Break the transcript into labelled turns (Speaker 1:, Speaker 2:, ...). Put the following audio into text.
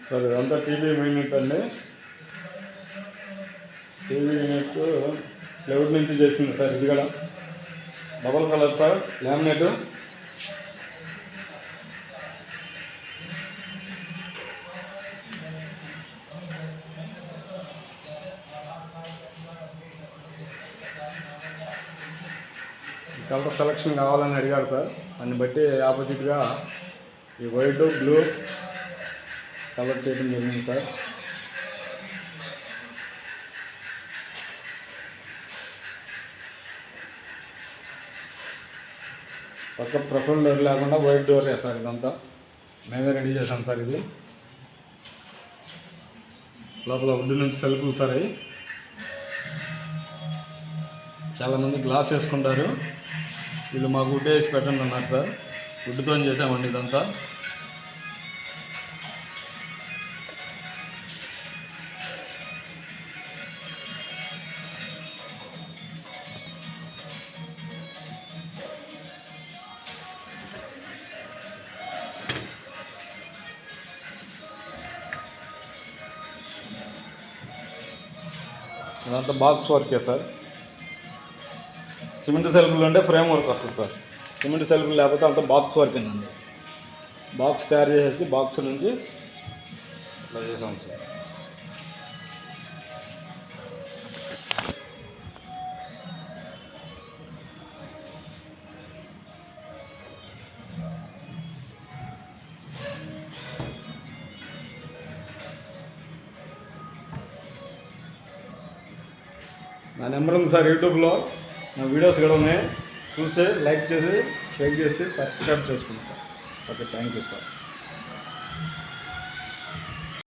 Speaker 1: Sir ఇదంతా TV unit అండి. TV unit plywood నుంచి చేసింది సార్. ఇది కూడా double colour sir, laminate. Colour selection కావాలని అడిగారు సార్. దాన్ని బట్టి ఆపోజిట్గా ఈ వైట్ బ్లూ కలర్ చేయడం జరిగింది సార్. పక్క ప్రొఫైల్ డోర్ లేకుండా వైట్ డోరే సార్. ఇదంతా మేమే రెడీ చేసాం సార్. ఇది లోపల వుడ్ నుంచి సెల్ఫ్లు సార్. అవి చాలామంది గ్లాస్ వేసుకుంటారు. వీళ్ళు మాకు వుడ్ వేసి పెట్టండి అన్నారు సార్. వుడ్తో చేసామండి ఇదంతా. ఇదంతా బాక్స్ వర్కే సార్. సిమెంట్ సెల్ఫ్లు అంటే ఫ్రేమ్ వర్క్ వస్తుంది సార్. సిమెంట్ సెల్ఫ్లు లేకపోతే అంతా బాక్స్ వర్క్ అండి. బాక్స్ తయారు చేసేసి బాక్స్ నుంచి ఇట్లా చేసాం సార్. నా నెంబర్ ఉంది సార్. యూట్యూబ్లో నా వీడియోస్ కూడా ఉన్నాయి. చూసి లైక్ చేసి షేర్ చేసి సబ్స్క్రైబ్ చేసుకుంటాం sir. Okay, thank you sir.